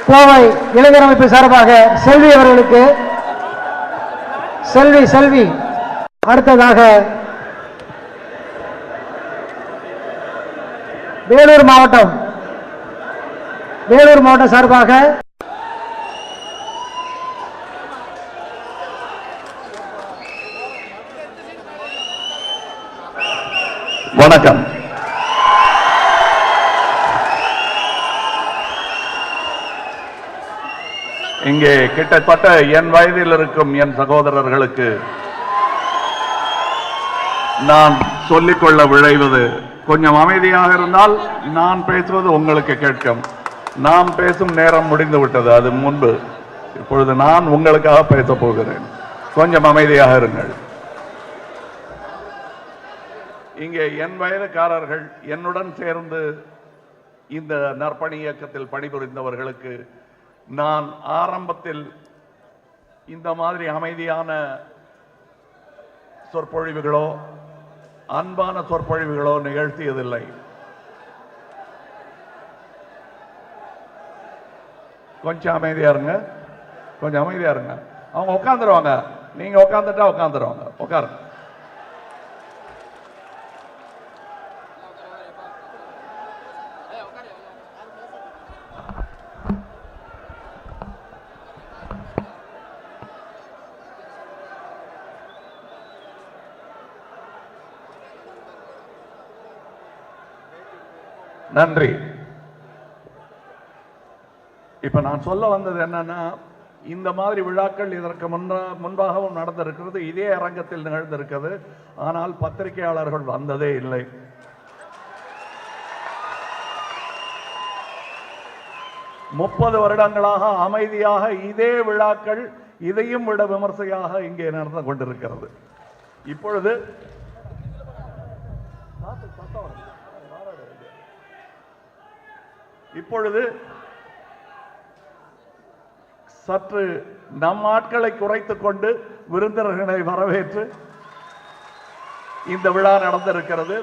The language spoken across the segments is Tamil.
கோவை இளைஞர் அமைப்பு சார்பாக செல்வி அவர்களுக்கு செல்வி அடுத்ததாக வேலூர் மாவட்டம் சார்பாக வணக்கம். இங்கே கிட்டத்தட்ட என் வயதில் இருக்கும் என் சகோதரர்களுக்கு நான் சொல்லிக்கொள்ள விழைவது, கொஞ்சம் அமைதியாக இருந்தால் நான் பேசுவது உங்களுக்கு கேட்கும். நாம் பேசும் நேரம் முடிந்து விட்டது, அது முன்பு. இப்பொழுது நான் உங்களுக்காக பேசப் போகிறேன். கொஞ்சம் அமைதியாக இருங்கள். இங்கே என் வயதுக்காரர்கள் என்னுடன் சேர்ந்து இந்த நற்பணி இயக்கத்தில் பணிபுரிந்தவர்களுக்கு நான் ஆரம்பத்தில் இந்த மாதிரி அமைதியான சொற்பொழிவுகளோ அன்பான சொற்பொழிவுகளோ நிகழ்த்தியதில்லை. கொஞ்சம் அமைதியா இருங்க, கொஞ்சம் அமைதியா இருங்க. அவங்க உட்காந்துருவாங்க, நீங்க உட்காந்துட்டா உட்காந்துருவாங்க. உட்காருங்க. நன்றி. இப்ப நான் சொல்ல வந்தது என்னன்னா, இந்த மாதிரி விழாக்கள் இதற்கு முன்பாகவும் நடந்திருக்கிறது, இதே அரங்கத்தில் நிகழ்ந்திருக்கிறது. ஆனால் பத்திரிகையாளர்கள் வந்ததே இல்லை. முப்பது வருடங்களாக அமைதியாக இதே விழாக்கள் இதையும் விட விமர்சையாக இங்கே நடந்து கொண்டிருக்கிறது. இப்பொழுது சற்று நம் ஆட்களை குறைத்துக் கொண்டு விருந்தினர்களை வரவேற்று இந்த விழா நடந்திருக்கிறது.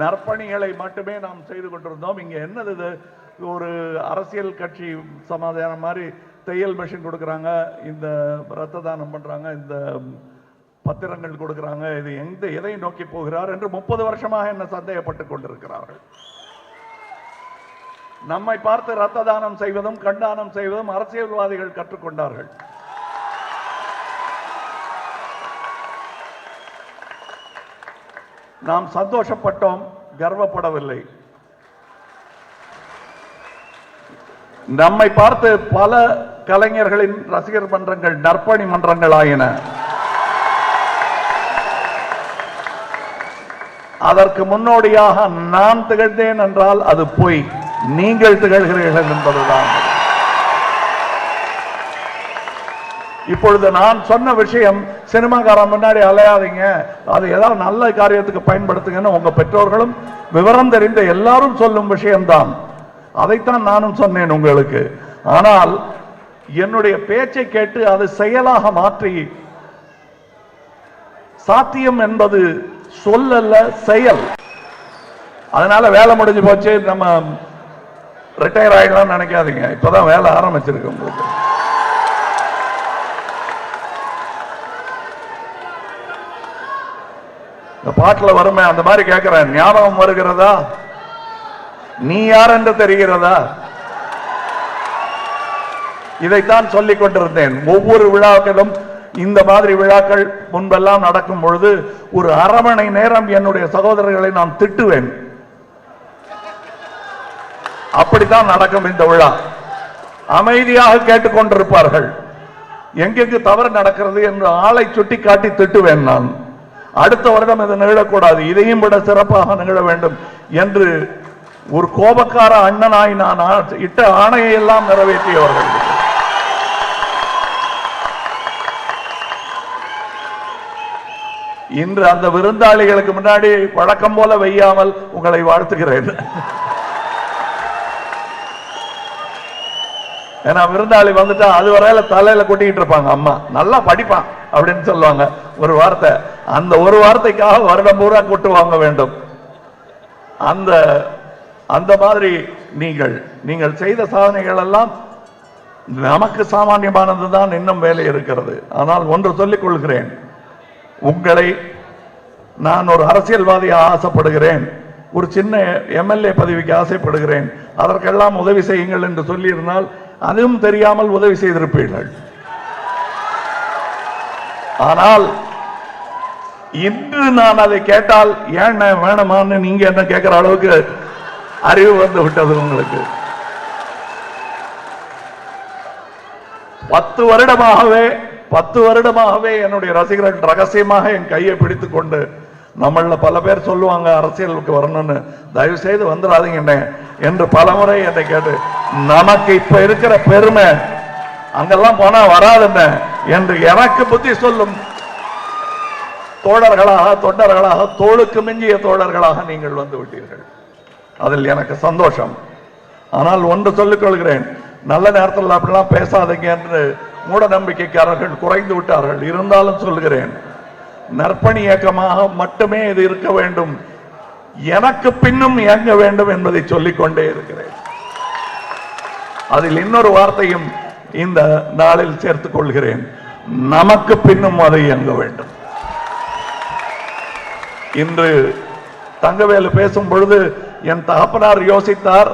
நற்பணிகளை மட்டுமே நாம் செய்து கொண்டிருந்தோம். இங்க என்னது, ஒரு அரசியல் கட்சி சமாதானம் மாதிரி தையல் மிஷின் கொடுக்குறாங்க, இந்த ரத்த தானம் பண்றாங்க, இந்த பத்திரங்கள் கொடுக்குறாங்க, இது எதை நோக்கி போகிறார் என்று 30 வருஷமாக என்ன சந்தேகப்பட்டுக் கொண்டிருக்கிறார்கள். நம்மை பார்த்து ரத்த தானம் செய்வதும் கண்தானம் செய்வதும் அரசியல்வாதிகள் கற்றுக்கொண்டார்கள். நாம் சந்தோஷப்பட்டோம், கர்வப்படவில்லை. நம்மை பார்த்து பல கலைஞர்களின் ரசிகர் மன்றங்கள் நற்பணி மன்றங்கள் ஆயின. அதற்கு முன்னோடியாக நான் திகழ்ந்தேன் என்றால் அது பொய். நீங்கள் திகழ்கிறீர்கள் என்பதுதான். இப்பொழுது நான் சொன்ன விஷயம், சினிமாக்காரன் முன்னாடி அலையாதீங்க, அது ஏதாவது நல்ல காரியத்துக்கு பயன்படுத்துங்கன்னு உங்க பெற்றோர்களும் விவரம் தெரிந்த எல்லாரும் சொல்லும் விஷயம்தான். அதைத்தான் நானும் சொன்னேன் உங்களுக்கு. ஆனால் என்னுடைய பேச்சை கேட்டு அது செயலாக மாற்றி, சாத்தியம் என்பது சொல்லல்ல செயல். அதனால வேலை முடிஞ்சு போச்சு, நம்ம ரிட்டையர் ஆயிடலாம் நினைக்காதீங்க. இப்பதான் வேலை ஆரம்பிச்சிருக்கு உங்களுக்கு. இந்த பாட்டுல வருமே, அந்த மாதிரி கேட்கிறேன், ஞாபகம் வருகிறதா? நீ யார் என்று தெரிகிறதா? இதைத்தான் சொல்லிக் கொண்டிருந்தேன். ஒவ்வொரு விழாக்களும் இந்த மாதிரி விழாக்கள் முன்பெல்லாம் நடக்கும் பொழுது ஒரு அரை மணி நேரம் என்னுடைய சகோதரர்களை நான் திட்டுவேன். அப்படித்தான் நடக்கும் இந்த விழா. அமைதியாக கேட்டுக்கொண்டிருப்பார்கள். எங்கெங்கு தவறு நடக்கிறது என்று ஆளை சுட்டி காட்டி திட்டுவேன் நான். அடுத்த வருடம் இது நிகழக்கூடாது, இதையும் விட சிறப்பாக நிகழ வேண்டும் என்று ஒரு கோபக்கார அண்ணனாய் நான் இட்ட ஆணையை எல்லாம் நிறைவேற்றியவர்கள். இன்று அந்த விருந்தாளிகளுக்கு முன்னாடி வழக்கம் போல வையாமல் உங்களை வாழ்த்துகிறேன். ஏன்னா விருந்தாளி வந்துட்டா அது வரையில தலையில கொட்டிக்கிட்டு இருப்பாங்க, அம்மா நல்லா படிப்பான் அப்படின்னு சொல்லுவாங்க ஒரு வார்த்தை. அந்த ஒரு வார்த்தைக்காக வருடம் பூரா கொட்டு வாங்க வேண்டும். அந்த அந்த மாதிரி நீங்கள் செய்த சாதனைகள் எல்லாம் நமக்கு சாமானியமானதுதான், இன்னும் வேலை இருக்கிறது. ஆனால் ஒன்று சொல்லிக் கொள்கிறேன், உங்களை நான் ஒரு அரசியல்வாதியாக ஆசைப்படுகிறேன், ஒரு சின்ன எம்எல்ஏ பதவிக்கு ஆசைப்படுகிறேன், அதற்கெல்லாம் உதவி செய்யுங்கள் என்று சொல்லியிருந்தால் அதுவும் தெரியாமல் உதவி செய்திருப்பீர்கள். ஆனால் இன்று நான் அதை கேட்டால் ஏன் வேணுமான்னு நீங்க என்ன கேட்கிற அளவுக்கு அறிவு வந்து விட்டது உங்களுக்கு. 10 வருடமாகவே என்னுடைய ரசிகர்கள் ரகசியமாக என் கையை பிடித்துக் கொண்டு, நம்மள பல பேர் சொல்லுவாங்க அரசியலுக்கு வரணும்னு, தயவு செய்து வந்துடாதீங்க என்று பலமுறை என்னை கேட்டு, நமக்கு இப்ப இருக்கிற பெருமை அங்கெல்லாம் போனா வராதுன்ன என்று எனக்கு புத்தி சொல்லும் தோழர்களாக, தொண்டர்களாக, தோளுக்கு மிஞ்சிய தோழர்களாக நீங்கள் வந்து விட்டீர்கள். அதில் எனக்கு சந்தோஷம். ஆனால் ஒன்று சொல்லிக் கொள்கிறேன், நல்ல நேரத்தில் அப்படிலாம் பேசாதீங்க என்று மூட நம்பிக்கைக்காரர்கள் குறைந்து விட்டார்கள். இருந்தாலும் சொல்கிறேன், நற்பணி இயக்கமாக மட்டுமே இது இருக்க வேண்டும், எனக்கு பின்னும் இயங்க வேண்டும் என்பதை சொல்லிக்கொண்டே இருக்கிறேன். அதில் இன்னொரு வார்த்தையும் இந்த நாளில் சேர்த்துக் கொள்கிறேன், நமக்கு பின்னும் அதை இயங்க வேண்டும். இன்று தங்கவேலு பேசும் பொழுது என் தகப்பனார் யோசித்தார்,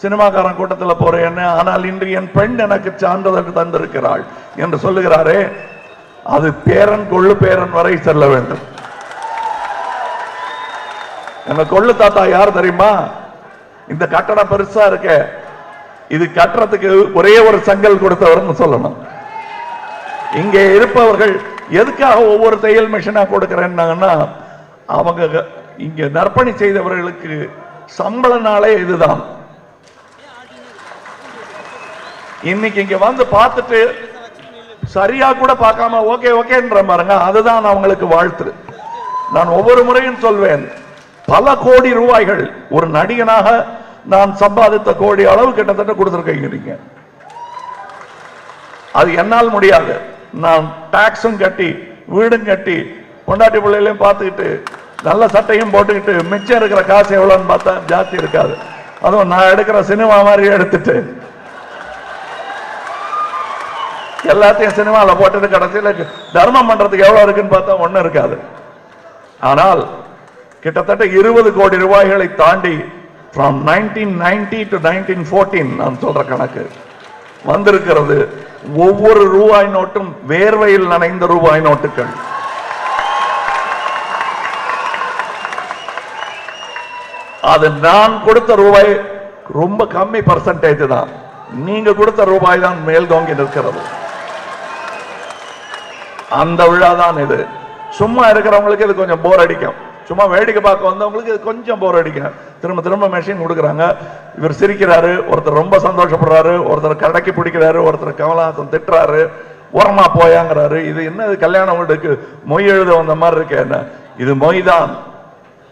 சினிமாக்காரன் கூட்டத்தில் போறேன், ஆனால் இன்று என் பெண் எனக்கு சான்றிதழ் தந்திருக்கிறாள் என்று சொல்லுகிறாரே, அது பேரன் கொள்ளு பேரன் வரை செல்ல வேண்டும். எங்க கொள்ளு தாத்தா யார் தெரியுமா? இந்த கட்டடம் பெருசா இருக்க, இது கட்டுறதுக்கு ஒரே ஒரு செங்கல் கொடுத்தவர்னு சொல்லணும். இங்கே இருப்பவர்கள் எதுக்காக ஒவ்வொரு தையல் மிஷினா கொடுக்கிறேன்னாங்கன்னா, அவங்க இங்க நற்பணி செய்தவர்களுக்கு சம்பள நாளே இதுதான். இன்னைக்கு இங்க வந்து பார்த்துட்டு சரியா கூட பார்க்காம ஓகே ஓகேன்ற பாருங்க, அதுதான் அவங்களுக்கு வாழ்த்து. நான் ஒவ்வொரு முறையும் சொல்வேன், பல கோடி ரூபாய்கள் ஒரு நடிகனாக நான் சம்பாதித்த கோடி அளவு கிட்டத்தட்ட கொடுத்திருக்கீங்க நீங்க. அது என்னால் முடியாது. நான் டாக்ஸும் கட்டி, வீடும் கட்டி, பொண்டாட்டி பிள்ளைகளையும் பார்த்துக்கிட்டு, நல்ல சட்டையும் போட்டுக்கிட்டு, மிச்சம் இருக்கிற காசு எவ்வளவுன்னு பார்த்தா ஜாஸ்தி இருக்காது. அதுவும் நான் எடுக்கிற சினிமா மாதிரி எடுத்துட்டு எல்லாத்தையும் சினிமாவில் போட்டது கடைசியில் தர்மம் பண்றதுக்கு எவ்வளவு இருக்குன்னு பார்த்தா ஒன்னும் இருக்காது. ஆனால் கிட்டத்தட்ட 20 கோடி ரூபாய்களை தாண்டி from 1990 to 1914 நான் சொல்ற கணக்கு வந்திருக்கிறது. ஒவ்வொரு ரூபாய் நோட்டும் வேர்வையில் நனைந்த ரூபாய் நோட்டுகள். அது நான் கொடுத்த ரூபாய் ரொம்ப கம்மி பர்சன்டேஜ் தான், நீங்க கொடுத்த ரூபாய் தான் மேல் தோங்கி நிற்கிறது. அந்த விழா தான் இது. சும்மா இருக்கிறவங்களுக்கு இது கொஞ்சம் போர் அடிக்கும், சும்மா வேடிக்கை பார்க்க வந்தவங்களுக்கு இது கொஞ்சம் போர் அடிக்கும். திரும்ப திரும்ப மெஷின் கொடுக்குறாங்க, இவர் சிரிக்கிறாரு, ஒருத்தர் ரொம்ப சந்தோஷப்படுறாரு, ஒருத்தர் கடைக்கு பிடிக்கிறாரு, ஒருத்தர் கமலஹாசன் திட்டுறாரு, ஓரமா போயாங்கிறாரு. இது என்ன, இது கல்யாண வீட்டுக்கு மொய் எழுத வந்த மாதிரி இருக்கு. என்ன இது மொய் தான்,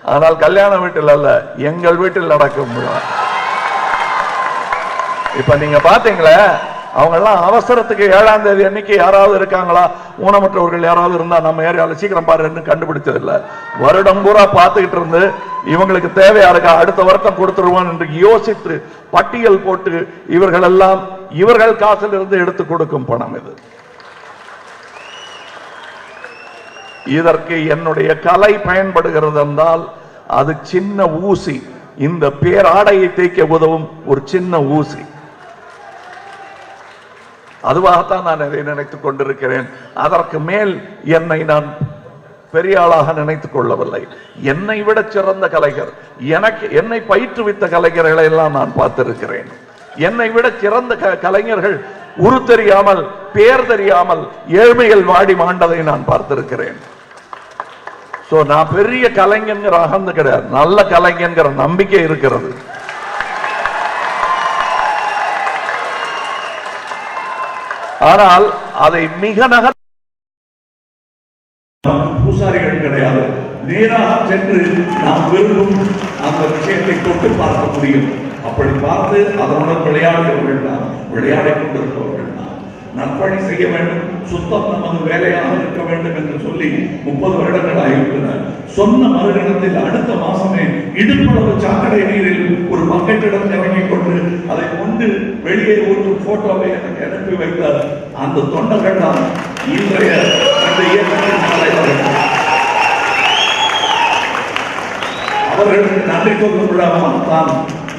ஆனால் கல்யாண வீட்டில் அல்ல, எங்கள் வீட்டில் நடக்கும். இப்ப நீங்க பாத்தீங்களே, அவங்க எல்லாம் அவசரத்துக்கு 7ஆம் தேதி அன்னைக்கு யாராவது இருக்காங்களா, ஊனமற்றவர்கள் யாராவது இருந்தா நம்ம ஏரியாவில் சீக்கிரம் பாருன்னு கண்டுபிடிச்சது இல்ல. வருடம் பூரா பார்த்துக்கிட்டு இருந்து இவங்களுக்கு தேவையா இருக்கா, அடுத்த வருடம் கொடுத்துருவான் என்று யோசித்து பட்டியல் போட்டு இவர்கள் எல்லாம் இவர்கள் காசில் இருந்து எடுத்து கொடுக்கும் பணம் இது. இதற்கு என்னுடைய கலை பயன்படுகிறது என்றால் அது சின்ன ஊசி, இந்த பேராடையை தேய்க்க உதவும் ஒரு சின்ன ஊசி. அதுவாகத்தான் நான் அதை நினைத்துக் கொண்டிருக்கிறேன். அதற்கு மேல் என்னை நான் பெரிய ஆளாக நினைத்துக் கொள்ளவில்லை. என்னை விட சிறந்த கலைஞர், என்னை பயிற்றுவித்த கலைஞர்களை எல்லாம் நான் பார்த்திருக்கிறேன். என்னை விட சிறந்த கலைஞர்கள் உரு தெரியாமல், பேர் தெரியாமல், ஏழ்மையில் வாடி மாண்டதை நான் பார்த்திருக்கிறேன். நான் பெரிய கலைஞர் அகந்து கிடையாது, நல்ல கலைஞர் நம்பிக்கை இருக்கிறது. ஆனால் அதை மிக நகர் பூசாரிகள் கிடையாது, நேராக சென்று நாம் விரும்பும் அந்த விஷயத்தை தொட்டு பார்க்க முடியும். அப்படி பார்த்து அதனுடன் விளையாடுகிறவர்கள் தான், விளையாடிக் கொண்டிருப்பவர்கள் தான். நற்பணி செய்ய வேண்டும், சுத்தம் நமது வேலையாக இருக்க வேண்டும் என்று சொல்லி 30 வருடங்கள் ஆகிவிட்டன. சொன்ன மறுகணத்தில் அடுத்த மாசமே இடுப்பளவு சாக்கடை நீரில் ஒரு பக்கெட்டிடம் இறங்கிக் கொண்டு அதை கொண்டு வெளியே ஊற்றும் போட்டோவை எனக்கு அனுப்பி வைத்த அந்த தொண்டர்கள் தான் இன்றைய அந்த இயக்கத்தின் தலைவர்கள். அவர்களுக்கு நன்றி சொல்லும் விழாவாக தான்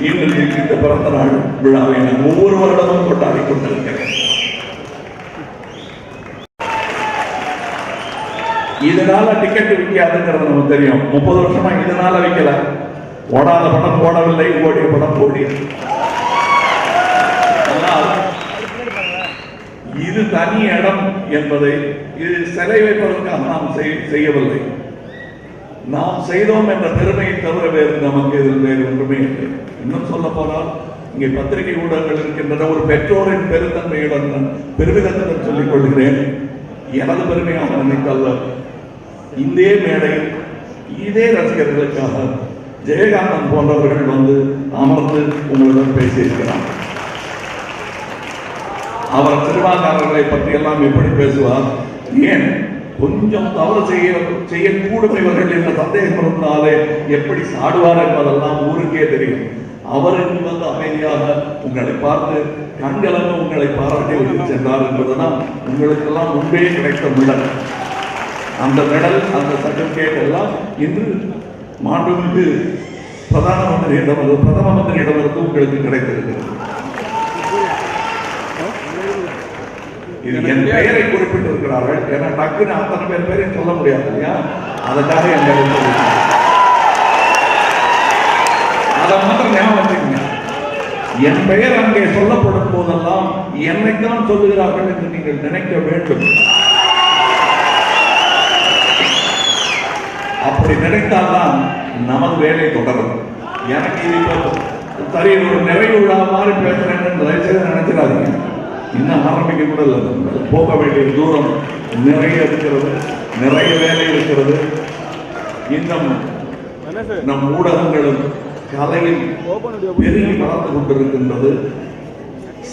இன்று இந்த பிறந்த நாள் விழாவை நான் ஒவ்வொரு வருடமும் கொண்டாடி கொண்டிருக்கிறேன். இதனால டிக்கெட் விற்காதுங்கிறது நமக்கு தெரியும். 30 வருஷமா இதனால விற்கல. ஓடாத படம் ஓடவில்லை, ஓடிய படம் ஓடியது. இது தனி இடம் என்பதை இது சிலை வைப்பதற்காக நாம் செய்யவில்லை. நாம் செய்தோம் என்ற பெருமையை தவிர வேறு நமக்கு இதில் வேறு ஒன்றுமே இல்லை. இன்னும் சொல்ல போனால் இங்கே பத்திரிகை ஊடகங்கள் இருக்கின்றன. ஒரு பெற்றோரின் பெருந்தன்மையுடன் பெருமிதத்துடன் சொல்லிக் கொள்கிறேன். எனது பெருமையாக நினைத்தல்ல, இதே மேடையில் இதே ரசிகர்களுக்காக ஜெயகாந்தன் போன்றவர்கள் வந்து அமர்ந்து உங்களிடம் பேசியிருக்கிறார். அவர் சிறுபான்மையாளர்களை பற்றி எல்லாம் எப்படி பேசுவார், ஏன் கொஞ்சம் தவறு செய்யக்கூடும் இவர்கள் என்ற சந்தேகம் இருந்தாலே எப்படி சாடுவார் என்பதெல்லாம் ஊருக்கே தெரியும். அவருக்கு வந்து அமைதியாக உங்களை பார்த்து கண்கலங்க உங்களை பாராட்டி விட்டு சென்றார் என்பதுதான் உங்களுக்கெல்லாம் முன்பே கிடைத்த மெடல். அந்த மெடல், அந்த சர்டிபிகேட் எல்லாம் இன்று மாண்புமிகு பிரதம மந்திரியிடமிருந்து உங்களுக்கு கிடைத்திருக்கிறது. இது என் பெயரை குறிப்பிட்டிருக்கிறார்கள். ஏன்னா டக்குன்னு அத்தனை பேரையும் சொல்ல முடியாது இல்லையா? அதற்காக அதை மாத்திரம் ஞாபகம் வச்சுக்கோங்க. என் பெயர் அங்கே சொல்லப்படும் போதெல்லாம் என்னைத்தான் சொல்லுகிறார்கள் என்று நீங்கள் நினைக்க வேண்டும். அப்படி நினைத்தால்தான் நமது வேலை தொடரும். எனக்கு இது சரி ஒரு நிறைவு விழா மாதிரி பேசுறேன்னு தயவுசெய்து நினைச்சிடாதீங்க. இன்னும் ஆரம்பிக்க கூட இல்லை. போக வேண்டிய தூரம் நிறைய இருக்கிறது, நிறைய வேலை இருக்கிறது. இன்னும் நம் ஊடகங்களும் கலையில் பெருகி வளர்ந்து கொண்டிருக்கின்றது.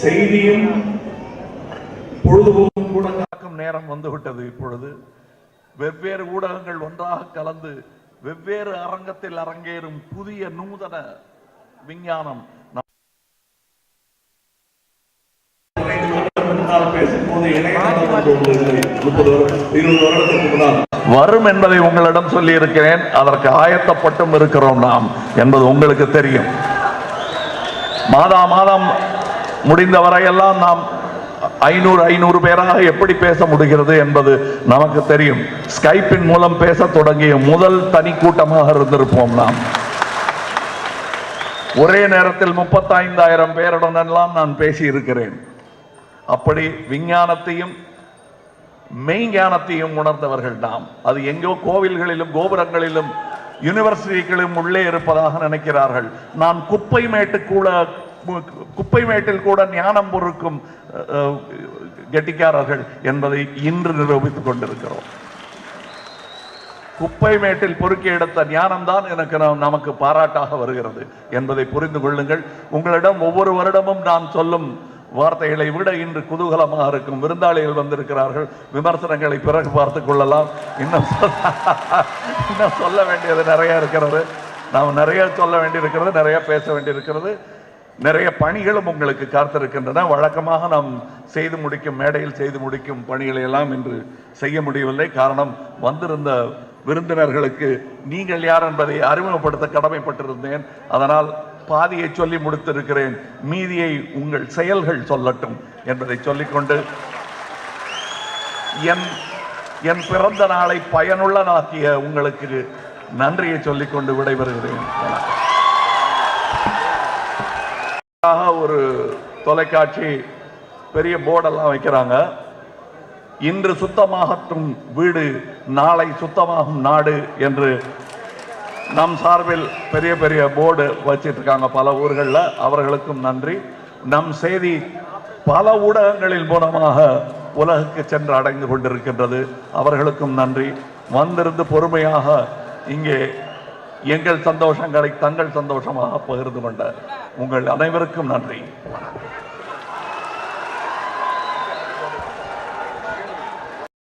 செய்தியும் பொழுதுபோக்கும் கூட காக்கும் நேரம் வந்துவிட்டது. இப்பொழுது வெவ்வேறு ஊடகங்கள் ஒன்றாக கலந்து வெவ்வேறு அரங்கத்தில் அரங்கேறும் புதிய நூதன விஞ்ஞானம் வரும் என்பதை உங்களிடம் சொல்லி இருக்கிறேன். அதற்கு ஆயத்தப்பட்டும் இருக்கிறோம் நாம் என்பது உங்களுக்கு தெரியும். மாதம் முடிந்தவரையெல்லாம் நாம் 500 பேராக எப்படி பேச முடிகிறது என்பது நமக்கு தெரியும். ஸ்கைப்பின் மூலம் பேச தொடங்கிய முதல் தனி கூட்டமாக இருந்திருப்போம் நாம். ஒரே நேரத்தில் 35,000 பேருடன் எல்லாம் நான் பேசி இருக்கிறேன். அப்படி விஞ்ஞானத்தையும் மெய்ஞானத்தையும் உணர்ந்தவர்கள் நாம். அது எங்கோ கோவில்களிலும் கோபுரங்களிலும் யூனிவர்சிட்டிகளிலும் உள்ளே இருப்பதாக நினைக்கிறார்கள். நான் குப்பை மேட்டில் கூட ஞானம் பொறுக்கும் கெட்டிக்காரர்கள் என்பதை இன்று நிரூபித்துக் கொண்டிருக்கிறோம். குப்பை மேட்டில் பொறுக்கி எடுத்த ஞானம்தான் நமக்கு பாராட்டாக வருகிறது என்பதை புரிந்து கொள்ளுங்கள். உங்களிடம் ஒவ்வொரு வருடமும் நான் சொல்லும் வார்த்தைகளை விட இன்று குதூகலமாக இருக்கும். விருந்தாளிகள் வந்திருக்கிறார்கள். விமர்சனங்களை பிறகு பார்த்துக் கொள்ளலாம். இன்னும் சொல்ல வேண்டியது நிறைய இருக்கிறது. நாம் நிறைய சொல்ல வேண்டியிருக்கிறது, நிறைய பேச வேண்டியிருக்கிறது. நிறைய பணிகளும் உங்களுக்கு காத்திருக்கின்றன. வழக்கமாக நாம் செய்து முடிக்கும் மேடையில் செய்து முடிக்கும் பணிகளை எல்லாம் இன்று செய்ய முடியவில்லை. காரணம், வந்திருந்த விருந்தினர்களுக்கு நீங்கள் யார் என்பதை அறிமுகப்படுத்த கடமைப்பட்டிருந்தேன். அதனால் பாதியை சொல்லி முடித்திருக்கிறேன். மீதியை உங்கள் செயல்கள் சொல்லட்டும் என்பதை சொல்லிக்கொண்டு என் பிறந்த நாளை பயனுள்ளதாக்கிய உங்களுக்கு நன்றியை சொல்லிக்கொண்டு விடைபெறுகிறேன். ஒரு தொலைக்காட்சி பெரிய போர்டெல்லாம் வைக்கிறாங்க. இன்று சுத்தமாகட்டும் வீடு, நாளை சுத்தமாகும் நாடு என்று நம் சார்பில் பெரிய பெரிய போர்டு வச்சிட்டு இருக்காங்க பல ஊர்களில். அவர்களுக்கும் நன்றி. நம் செய்தி பல ஊடகங்களின் மூலமாக உலகுக்கு சென்று அடைந்து கொண்டிருக்கின்றது. அவர்களுக்கும் நன்றி. வந்திருந்து பொறுமையாக இங்கே எங்கள் சந்தோஷங்களை தங்கள் சந்தோஷமாக பகிர்ந்து கொண்ட உங்கள் அனைவருக்கும் நன்றி.